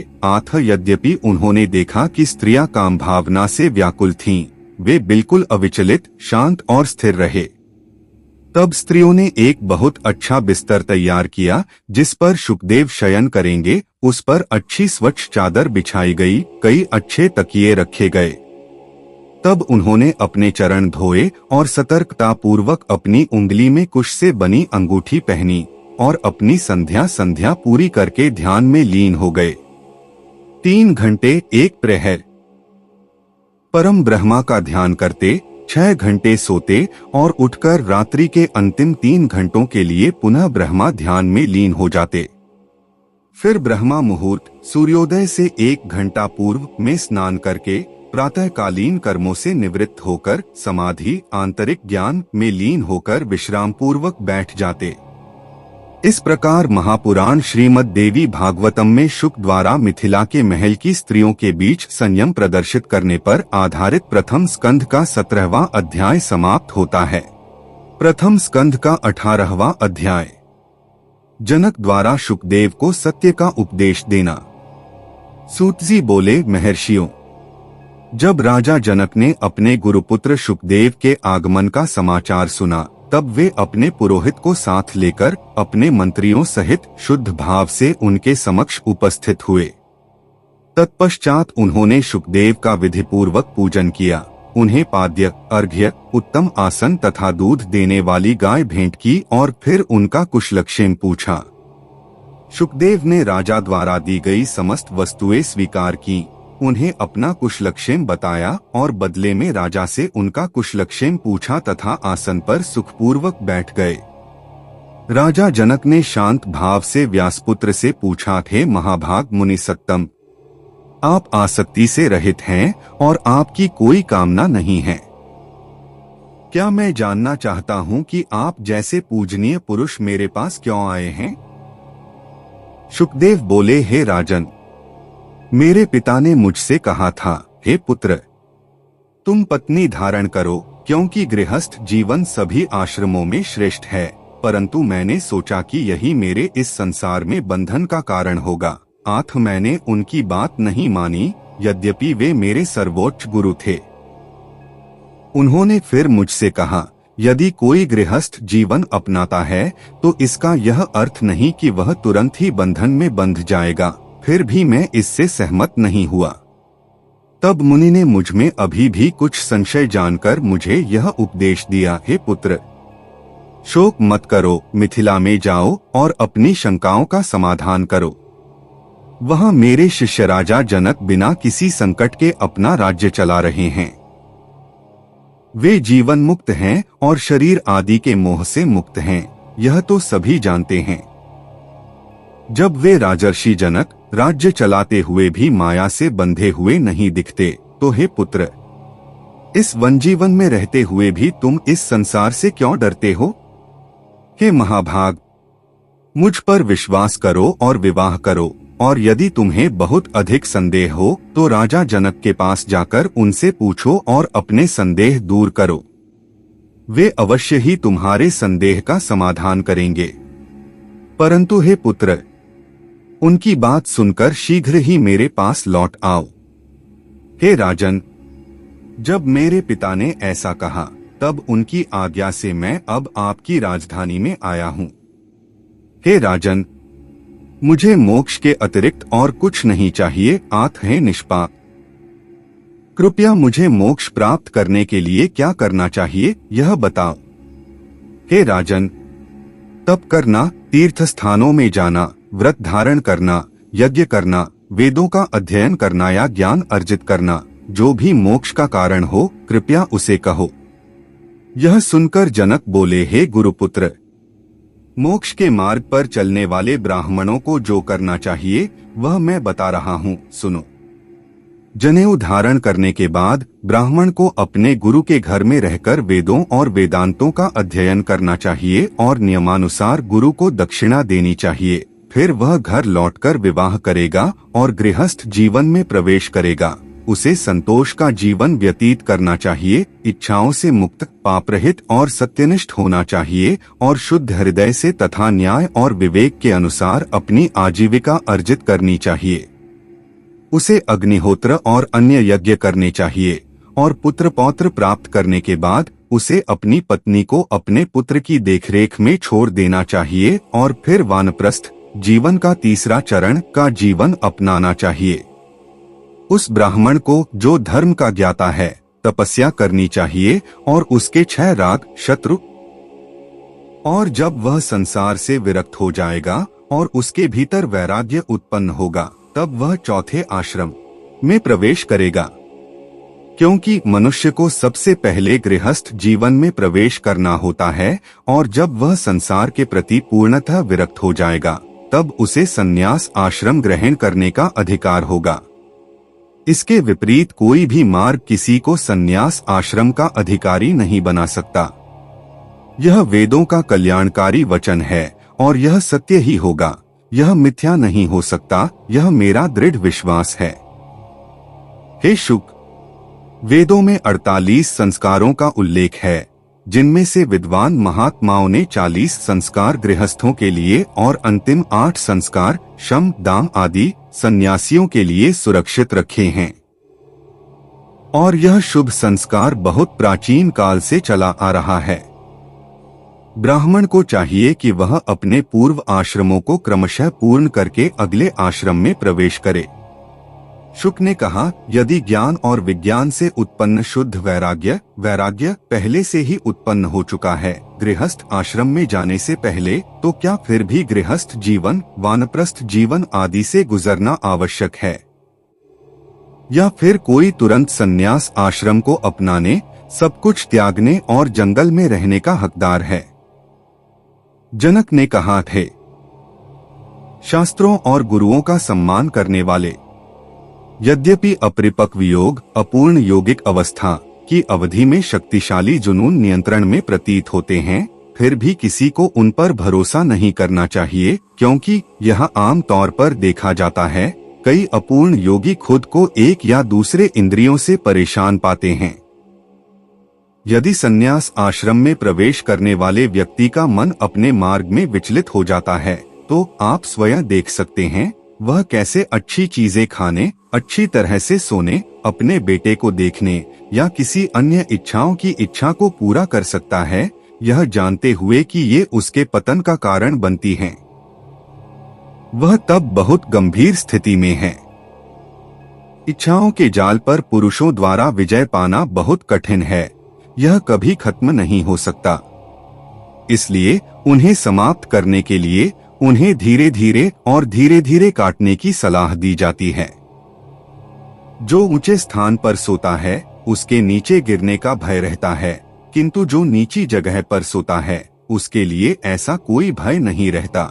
यद्यपि उन्होंने देखा कि स्त्रियां काम भावना से व्याकुल थीं, वे बिल्कुल अविचलित, शांत और स्थिर रहे। तब स्त्रियों ने एक बहुत अच्छा बिस्तर तैयार किया जिस पर शुकदेव शयन करेंगे। उस पर अच्छी स्वच्छ चादर बिछाई गई, कई अच्छे तकिए रखे गए। तब उन्होंने अपने चरण धोए और सतर्कता पूर्वक अपनी उंगली में कुश से बनी अंगूठी पहनी और अपनी संध्या पूरी करके ध्यान में लीन हो गए। 3 घंटे 1 प्रहर परम ब्रह्मा का ध्यान करते, 6 घंटे सोते और उठकर रात्रि के अंतिम 3 घंटों के लिए पुनः ब्रह्मा ध्यान में लीन हो जाते। फिर ब्रह्मा मुहूर्त सूर्योदय से 1 घंटा पूर्व में स्नान करके प्रातःकालीन कर्मों से निवृत्त होकर समाधि आंतरिक ज्ञान में लीन होकर विश्राम पूर्वक बैठ जाते। इस प्रकार महापुराण श्रीमद् देवी भागवतम में शुक द्वारा मिथिला के महल की स्त्रियों के बीच संयम प्रदर्शित करने पर आधारित प्रथम स्कंध का 17वां अध्याय समाप्त होता है। प्रथम स्कंध का 18वां अध्याय। जनक द्वारा शुकदेव को सत्य का उपदेश देना। सूतजी बोले, महर्षियों, जब राजा जनक ने अपने गुरुपुत्र शुकदेव के आगमन का समाचार सुना, तब वे अपने पुरोहित को साथ लेकर अपने मंत्रियों सहित शुद्ध भाव से उनके समक्ष उपस्थित हुए। तत्पश्चात उन्होंने शुकदेव का विधिपूर्वक पूजन किया, उन्हें पाद्य, अर्घ्य, उत्तम आसन तथा दूध देने वाली गाय भेंट की और फिर उनका कुशलक्षेम पूछा। शुकदेव ने राजा द्वारा दी गई समस्त वस्तुएं स्वीकार की, उन्हें अपना कुशलक्षेम बताया और बदले में राजा से उनका कुशलक्षेम पूछा तथा आसन पर सुखपूर्वक बैठ गए। राजा जनक ने शांत भाव से व्यासपुत्र से पूछा, हे महाभाग मुनि सत्तम, आप आसक्ति से रहित हैं और आपकी कोई कामना नहीं है। क्या मैं जानना चाहता हूं कि आप जैसे पूजनीय पुरुष मेरे पास क्यों आए हैं? शुकदेव बोले, हे राजन, मेरे पिता ने मुझसे कहा था, हे पुत्र, तुम पत्नी धारण करो, क्योंकि गृहस्थ जीवन सभी आश्रमों में श्रेष्ठ है, परंतु मैंने सोचा कि यही मेरे इस संसार में बंधन का कारण होगा। आठ मैंने उनकी बात नहीं मानी, यद्यपि वे मेरे सर्वोच्च गुरु थे। उन्होंने फिर मुझसे कहा, यदि कोई गृहस्थ जीवन अपनाता है तो इसका यह अर्थ नहीं कि वह तुरंत ही बंधन में बंध जाएगा। फिर भी मैं इससे सहमत नहीं हुआ। तब मुनि ने मुझ में अभी भी कुछ संशय जानकर मुझे यह उपदेश दिया, हे पुत्र, शोक मत करो, मिथिला में जाओ और अपनी शंकाओं का समाधान करो। वहां मेरे शिष्य राजा जनक बिना किसी संकट के अपना राज्य चला रहे हैं। वे जीवन मुक्त हैं और शरीर आदि के मोह से मुक्त हैं, यह तो सभी जानते हैं। जब वे राजर्षि जनक राज्य चलाते हुए भी माया से बंधे हुए नहीं दिखते, तो हे पुत्र, इस वन जीवन में रहते हुए भी तुम इस संसार से क्यों डरते हो? हे महाभाग, मुझ पर विश्वास करो और विवाह करो, और यदि तुम्हें बहुत अधिक संदेह हो तो राजा जनक के पास जाकर उनसे पूछो और अपने संदेह दूर करो। वे अवश्य ही तुम्हारे संदेह का समाधान करेंगे। परंतु हे पुत्र, उनकी बात सुनकर शीघ्र ही मेरे पास लौट आओ। हे राजन, जब मेरे पिता ने ऐसा कहा तब उनकी आज्ञा से मैं अब आपकी राजधानी में आया हूँ। हे राजन, मुझे मोक्ष के अतिरिक्त और कुछ नहीं चाहिए, आप हैं निष्पाप। कृपया मुझे मोक्ष प्राप्त करने के लिए क्या करना चाहिए यह बताओ। हे राजन, तप करना, तीर्थ स्थानों में जाना, व्रत धारण करना, यज्ञ करना, वेदों का अध्ययन करना या ज्ञान अर्जित करना, जो भी मोक्ष का कारण हो कृपया उसे कहो। यह सुनकर जनक बोले, हे गुरुपुत्र, मोक्ष के मार्ग पर चलने वाले ब्राह्मणों को जो करना चाहिए वह मैं बता रहा हूँ, सुनो। जनेऊ धारण करने के बाद ब्राह्मण को अपने गुरु के घर में रहकर वेदों और वेदांतों का अध्ययन करना चाहिए और नियमानुसार गुरु को दक्षिणा देनी चाहिए। फिर वह घर लौटकर विवाह करेगा और गृहस्थ जीवन में प्रवेश करेगा। उसे संतोष का जीवन व्यतीत करना चाहिए, इच्छाओं से मुक्त, पापरहित और सत्यनिष्ठ होना चाहिए और शुद्ध हृदय से तथा न्याय और विवेक के अनुसार अपनी आजीविका अर्जित करनी चाहिए। उसे अग्निहोत्र और अन्य यज्ञ करने चाहिए और पुत्र पौत्र प्राप्त करने के बाद उसे अपनी पत्नी को अपने पुत्र की देखरेख में छोड़ देना चाहिए और फिर वानप्रस्थ जीवन का तीसरा चरण का जीवन अपनाना चाहिए। उस ब्राह्मण को जो धर्म का ज्ञाता है तपस्या करनी चाहिए और उसके 6 राग शत्रु, और जब वह संसार से विरक्त हो जाएगा और उसके भीतर वैराग्य उत्पन्न होगा तब वह चौथे आश्रम में प्रवेश करेगा। क्योंकि मनुष्य को सबसे पहले गृहस्थ जीवन में प्रवेश करना होता है और जब वह संसार के प्रति पूर्णतः विरक्त हो जाएगा तब उसे संन्यास आश्रम ग्रहण करने का अधिकार होगा। इसके विपरीत कोई भी मार्ग किसी को संन्यास आश्रम का अधिकारी नहीं बना सकता। यह वेदों का कल्याणकारी वचन है और यह सत्य ही होगा, यह मिथ्या नहीं हो सकता, यह मेरा दृढ़ विश्वास है। हे शुक, वेदों में 48 संस्कारों का उल्लेख है, जिनमें से विद्वान महात्माओं ने 40 संस्कार गृहस्थों के लिए और अंतिम 8 संस्कार शम दाम आदि सन्यासियों के लिए सुरक्षित रखे हैं। और यह शुभ संस्कार बहुत प्राचीन काल से चला आ रहा है। ब्राह्मण को चाहिए कि वह अपने पूर्व आश्रमों को क्रमशः पूर्ण करके अगले आश्रम में प्रवेश करे। शुक ने कहा, यदि ज्ञान और विज्ञान से उत्पन्न शुद्ध वैराग्य पहले से ही उत्पन्न हो चुका है गृहस्थ आश्रम में जाने से पहले, तो क्या फिर भी गृहस्थ जीवन, वानप्रस्थ जीवन आदि से गुजरना आवश्यक है? या फिर कोई तुरंत संन्यास आश्रम को अपनाने, सब कुछ त्यागने और जंगल में रहने का हकदार है। जनक ने कहा थे, शास्त्रों और गुरुओं का सम्मान करने वाले यद्यपि अपरिपक्व योग, अपूर्ण योगिक अवस्था की अवधि में शक्तिशाली जुनून नियंत्रण में प्रतीत होते हैं, फिर भी किसी को उन पर भरोसा नहीं करना चाहिए, क्योंकि यह आम तौर पर देखा जाता है कई अपूर्ण योगी खुद को एक या दूसरे इंद्रियों से परेशान पाते हैं। यदि संन्यास आश्रम में प्रवेश करने वाले व्यक्ति का मन अपने मार्ग में विचलित हो जाता है, तो आप स्वयं देख सकते हैं वह कैसे अच्छी चीजें खाने, अच्छी तरह से सोने, अपने बेटे को देखने या किसी अन्य इच्छाओं की इच्छा को पूरा कर सकता है, यह जानते हुए कि ये उसके पतन का कारण बनती हैं। वह तब बहुत गंभीर स्थिति में है। इच्छाओं के जाल पर पुरुषों द्वारा विजय पाना बहुत कठिन है, यह कभी खत्म नहीं हो सकता। इसलिए उन्हें समाप्त करने के लिए उन्हें धीरे धीरे काटने की सलाह दी जाती है। जो ऊंचे स्थान पर सोता है उसके नीचे गिरने का भय रहता है, किंतु जो नीची जगह पर सोता है उसके लिए ऐसा कोई भय नहीं रहता।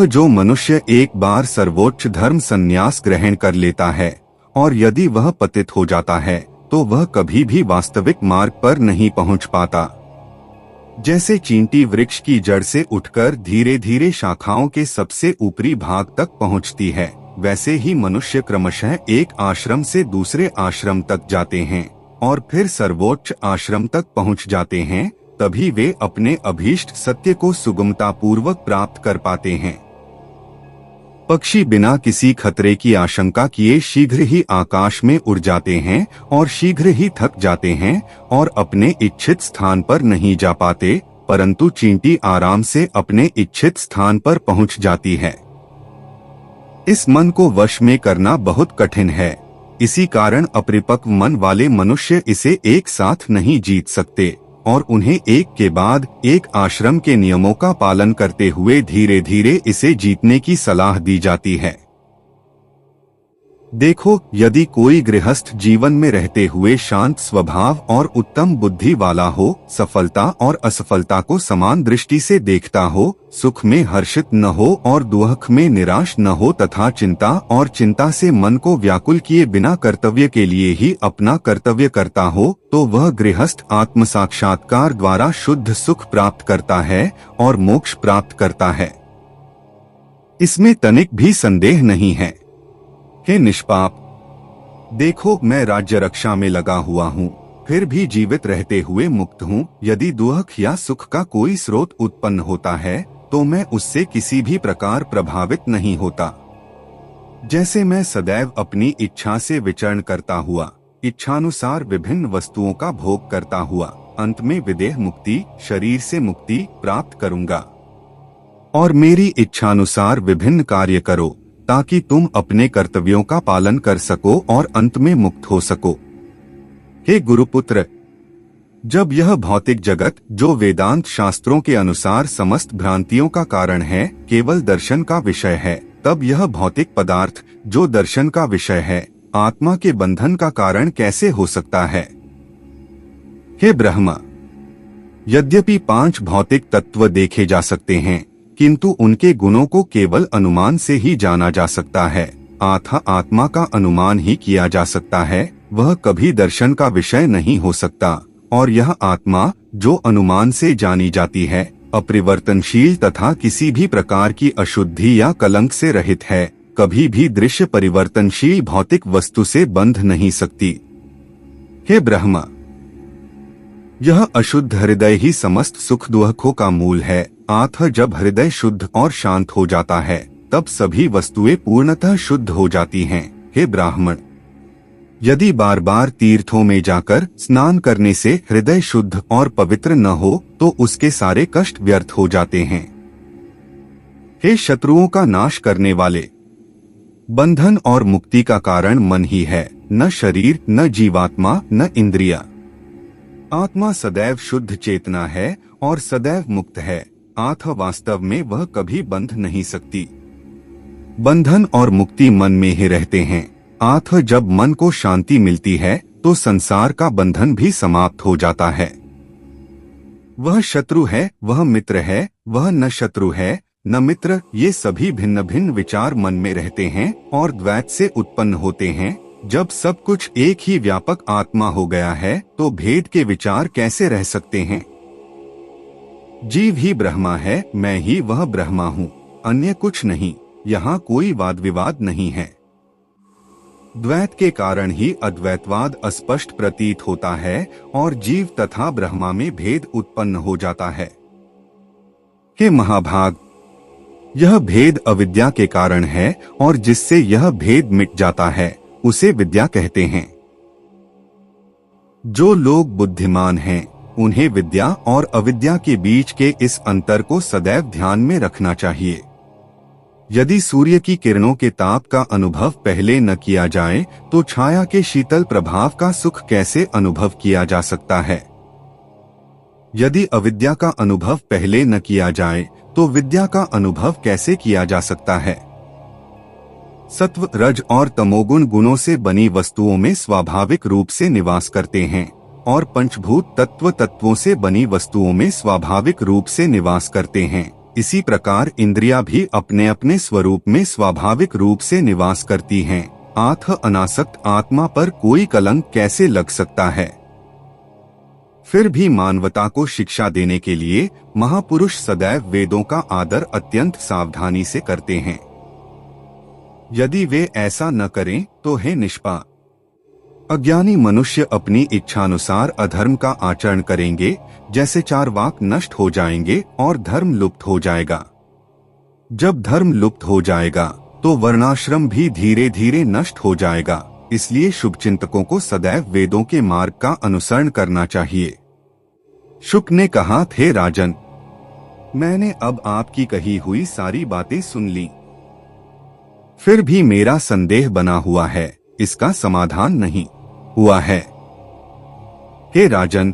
जो मनुष्य एक बार सर्वोच्च धर्म संन्यास ग्रहण कर लेता है और यदि वह पतित हो जाता है तो वह कभी भी वास्तविक मार्ग पर नहीं पहुंच पाता। जैसे चींटी वृक्ष की जड़ से उठकर धीरे धीरे शाखाओं के सबसे ऊपरी भाग तक पहुंचती है, वैसे ही मनुष्य क्रमशः एक आश्रम से दूसरे आश्रम तक जाते हैं और फिर सर्वोच्च आश्रम तक पहुंच जाते हैं, तभी वे अपने अभीष्ट सत्य को सुगमतापूर्वक प्राप्त कर पाते हैं। पक्षी बिना किसी खतरे की आशंका किए शीघ्र ही आकाश में उड़ जाते हैं और शीघ्र ही थक जाते हैं और अपने इच्छित स्थान पर नहीं जा पाते, परंतु चींटी आराम से अपने इच्छित स्थान पर पहुंच जाती है। इस मन को वश में करना बहुत कठिन है, इसी कारण अपरिपक्व मन वाले मनुष्य इसे एक साथ नहीं जीत सकते और उन्हें एक के बाद एक आश्रम के नियमों का पालन करते हुए धीरे धीरे इसे जीतने की सलाह दी जाती है। देखो, यदि कोई गृहस्थ जीवन में रहते हुए शांत स्वभाव और उत्तम बुद्धि वाला हो, सफलता और असफलता को समान दृष्टि से देखता हो, सुख में हर्षित न हो और दुख में निराश न हो तथा चिंता और चिंता से मन को व्याकुल किए बिना कर्तव्य के लिए ही अपना कर्तव्य करता हो, तो वह गृहस्थ आत्म साक्षात्कार द्वारा शुद्ध सुख प्राप्त करता है और मोक्ष प्राप्त करता है। इसमें तनिक भी संदेह नहीं है। हे निष्पाप, देखो, मैं राज्य रक्षा में लगा हुआ हूँ, फिर भी जीवित रहते हुए मुक्त हूँ। यदि दुख या सुख का कोई स्रोत उत्पन्न होता है तो मैं उससे किसी भी प्रकार प्रभावित नहीं होता। जैसे मैं सदैव अपनी इच्छा से विचरण करता हुआ, इच्छानुसार विभिन्न वस्तुओं का भोग करता हुआ, अंत में विदेह मुक्ति, शरीर से मुक्ति प्राप्त करूंगा। और मेरी इच्छानुसार विभिन्न कार्य करो ताकि तुम अपने कर्तव्यों का पालन कर सको और अंत में मुक्त हो सको। हे गुरुपुत्र, जब यह भौतिक जगत, जो वेदांत शास्त्रों के अनुसार समस्त भ्रांतियों का कारण है, केवल दर्शन का विषय है, तब यह भौतिक पदार्थ, जो दर्शन का विषय है, आत्मा के बंधन का कारण कैसे हो सकता है? हे ब्रह्मा, यद्यपि 5 भौतिक तत्व देखे जा सकते हैं, किंतु उनके गुणों को केवल अनुमान से ही जाना जा सकता है। आत्मा का अनुमान ही किया जा सकता है, वह कभी दर्शन का विषय नहीं हो सकता। और यह आत्मा, जो अनुमान से जानी जाती है, अपरिवर्तनशील तथा किसी भी प्रकार की अशुद्धि या कलंक से रहित है, कभी भी दृश्य परिवर्तनशील भौतिक वस्तु से बंध नहीं सकती। हे ब्रह्मा, यह अशुद्ध हृदय ही समस्त सुख दुखों का मूल है। जब हृदय शुद्ध और शांत हो जाता है, तब सभी वस्तुएं पूर्णतः शुद्ध हो जाती हैं। हे ब्राह्मण, यदि बार बार तीर्थों में जाकर स्नान करने से हृदय शुद्ध और पवित्र न हो, तो उसके सारे कष्ट व्यर्थ हो जाते हैं। हे शत्रुओं का नाश करने वाले, बंधन और मुक्ति का कारण मन ही है, न शरीर, न जीवात्मा, न इंद्रिया। आत्मा सदैव शुद्ध चेतना है और सदैव मुक्त है। वास्तव में वह कभी बंध नहीं सकती। बंधन और मुक्ति मन में ही रहते हैं। आठ जब मन को शांति मिलती है तो संसार का बंधन भी समाप्त हो जाता है। वह शत्रु है, वह मित्र है, वह न शत्रु है न मित्र, ये सभी भिन्न भिन्न विचार मन में रहते हैं और द्वैत से उत्पन्न होते हैं। जब सब कुछ एक ही व्यापक आत्मा हो गया है तो भेद के विचार कैसे रह सकते हैं। जीव ही ब्रह्मा है, मैं ही वह ब्रह्मा हूँ, अन्य कुछ नहीं। यहाँ कोई वाद विवाद नहीं है। द्वैत के कारण ही अद्वैतवाद अस्पष्ट प्रतीत होता है और जीव तथा ब्रह्मा में भेद उत्पन्न हो जाता है। हे महाभाग, यह भेद अविद्या के कारण है और जिससे यह भेद मिट जाता है उसे विद्या कहते हैं। जो लोग बुद्धिमान हैं उन्हें विद्या और अविद्या के बीच के इस अंतर को सदैव ध्यान में रखना चाहिए। यदि सूर्य की किरणों के ताप का अनुभव पहले न किया जाए तो छाया के शीतल प्रभाव का सुख कैसे अनुभव किया जा सकता है। यदि अविद्या का अनुभव पहले न किया जाए तो विद्या का अनुभव कैसे किया जा सकता है। सत्व, रज और तमोगुण गुणों से बनी वस्तुओं में स्वाभाविक रूप से निवास करते हैं और पंचभूत तत्व तत्वों से बनी वस्तुओं में स्वाभाविक रूप से निवास करते हैं। इसी प्रकार इंद्रियां भी अपने अपने स्वरूप में स्वाभाविक रूप से निवास करती हैं। आत्म अनासक्त आत्मा पर कोई कलंक कैसे लग सकता है। फिर भी मानवता को शिक्षा देने के लिए महापुरुष सदैव वेदों का आदर अत्यंत सावधानी से करते हैं। यदि वे ऐसा न करें तो हे निष्पाप, अज्ञानी मनुष्य अपनी इच्छानुसार अधर्म का आचरण करेंगे, जैसे चारवाक नष्ट हो जाएंगे और धर्म लुप्त हो जाएगा। जब धर्म लुप्त हो जाएगा तो वर्णाश्रम भी धीरे धीरे नष्ट हो जाएगा। इसलिए शुभचिंतकों को सदैव वेदों के मार्ग का अनुसरण करना चाहिए। शुक ने कहा, थे राजन, मैंने अब आपकी कही हुई सारी बातें सुन ली। फिर भी मेरा संदेह बना हुआ है, इसका समाधान नहीं हुआ है। हे राजन,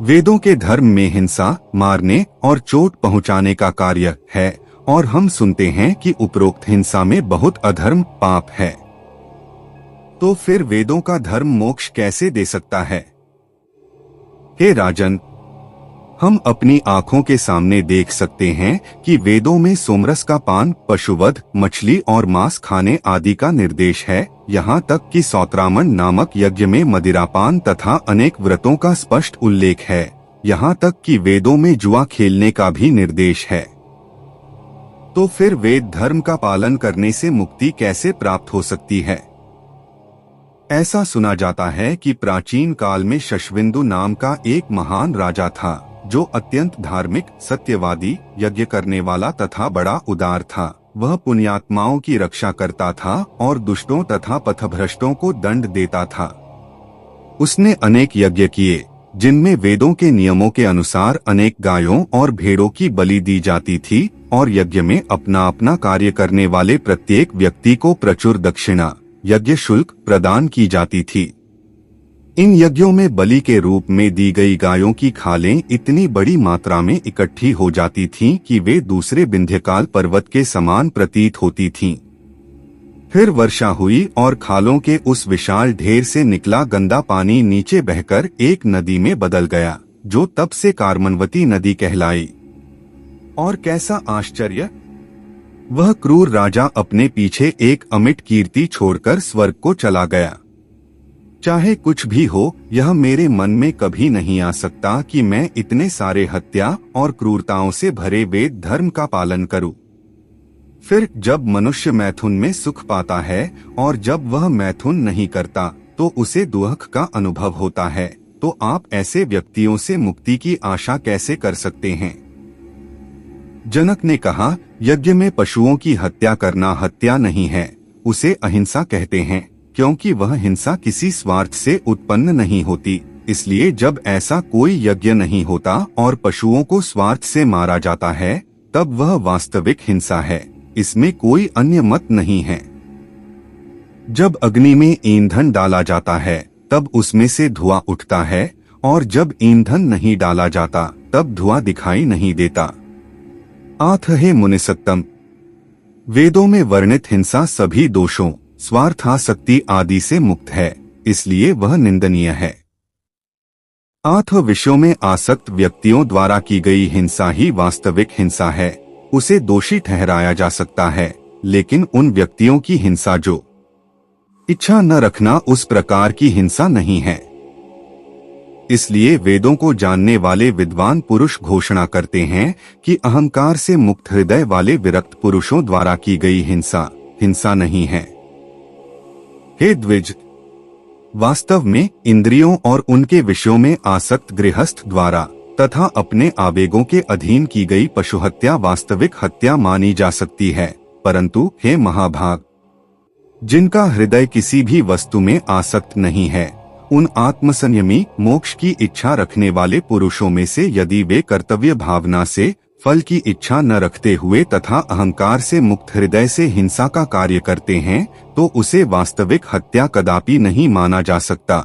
वेदों के धर्म में हिंसा, मारने और चोट पहुंचाने का कार्य है और हम सुनते हैं कि उपरोक्त हिंसा में बहुत अधर्म पाप है। तो फिर वेदों का धर्म मोक्ष कैसे दे सकता है। हे राजन, हम अपनी आंखों के सामने देख सकते हैं कि वेदों में सोमरस का पान, पशुवध, मछली और मांस खाने आदि का निर्देश है। यहाँ तक कि सौत्रामण नामक यज्ञ में मदिरापान तथा अनेक व्रतों का स्पष्ट उल्लेख है। यहाँ तक कि वेदों में जुआ खेलने का भी निर्देश है। तो फिर वेद धर्म का पालन करने से मुक्ति कैसे प्राप्त हो सकती है। ऐसा सुना जाता है कि प्राचीन काल में शशविंदु नाम का एक महान राजा था जो अत्यंत धार्मिक, सत्यवादी, यज्ञ करने वाला तथा बड़ा उदार था। वह पुण्यात्माओं की रक्षा करता था और दुष्टों तथा पथभ्रष्टों को दंड देता था। उसने अनेक यज्ञ किए जिनमें वेदों के नियमों के अनुसार अनेक गायों और भेड़ों की बलि दी जाती थी और यज्ञ में अपना अपना कार्य करने वाले प्रत्येक व्यक्ति को प्रचुर दक्षिणा, यज्ञ शुल्क प्रदान की जाती थी। इन यज्ञों में बलि के रूप में दी गई गायों की खालें इतनी बड़ी मात्रा में इकट्ठी हो जाती थीं कि वे दूसरे विंध्यकाल पर्वत के समान प्रतीत होती थीं। फिर वर्षा हुई और खालों के उस विशाल ढेर से निकला गंदा पानी नीचे बहकर एक नदी में बदल गया, जो तब से कार्मनवती नदी कहलाई। और कैसा आश्चर्य! वह क्रूर राजा अपने पीछे एक अमिट कीर्ति छोड़कर स्वर्ग को चला गया। चाहे कुछ भी हो, यह मेरे मन में कभी नहीं आ सकता कि मैं इतने सारे हत्या और क्रूरताओं से भरे वेद धर्म का पालन करूं। फिर जब मनुष्य मैथुन में सुख पाता है और जब वह मैथुन नहीं करता तो उसे दुख का अनुभव होता है, तो आप ऐसे व्यक्तियों से मुक्ति की आशा कैसे कर सकते हैं। जनक ने कहा, यज्ञ में पशुओं की हत्या करना हत्या नहीं है, उसे अहिंसा कहते हैं, क्योंकि वह हिंसा किसी स्वार्थ से उत्पन्न नहीं होती। इसलिए जब ऐसा कोई यज्ञ नहीं होता और पशुओं को स्वार्थ से मारा जाता है, तब वह वास्तविक हिंसा है। इसमें कोई अन्य मत नहीं है। जब अग्नि में ईंधन डाला जाता है तब उसमें से धुआं उठता है, और जब ईंधन नहीं डाला जाता तब धुआं दिखाई नहीं देता। आथ हे मुनिसत्तम, वेदों में वर्णित हिंसा सभी दोषों, स्वार्थासक्ति आदि से मुक्त है, इसलिए वह निंदनीय है। अथ विषयों में आसक्त व्यक्तियों द्वारा की गई हिंसा ही वास्तविक हिंसा है। उसे दोषी ठहराया जा सकता है, लेकिन उन व्यक्तियों की हिंसा जो इच्छा न रखना उस प्रकार की हिंसा नहीं है। इसलिए वेदों को जानने वाले विद्वान पुरुष घोषणा करते हैं कि अहंकार से मुक्त हृदय वाले विरक्त पुरुषों द्वारा की गई हिंसा नहीं है। हे द्विज, वास्तव में इंद्रियों और उनके विषयों में आसक्त गृहस्थ द्वारा तथा अपने आवेगों के अधीन की गई पशुहत्या वास्तविक हत्या मानी जा सकती है, परंतु हे महाभाग, जिनका हृदय किसी भी वस्तु में आसक्त नहीं है, उन आत्मसंयमी मोक्ष की इच्छा रखने वाले पुरुषों में से यदि वे कर्तव्य भावना से फल की इच्छा न रखते हुए तथा अहंकार से मुक्त हृदय से हिंसा का कार्य करते हैं, तो उसे वास्तविक हत्या कदापि नहीं माना जा सकता।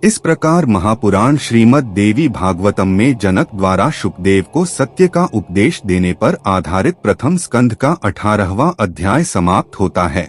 इस प्रकार महापुराण श्रीमद् देवी भागवतम में जनक द्वारा शुकदेव को सत्य का उपदेश देने पर आधारित प्रथम स्कंध का 18वां अध्याय समाप्त होता है।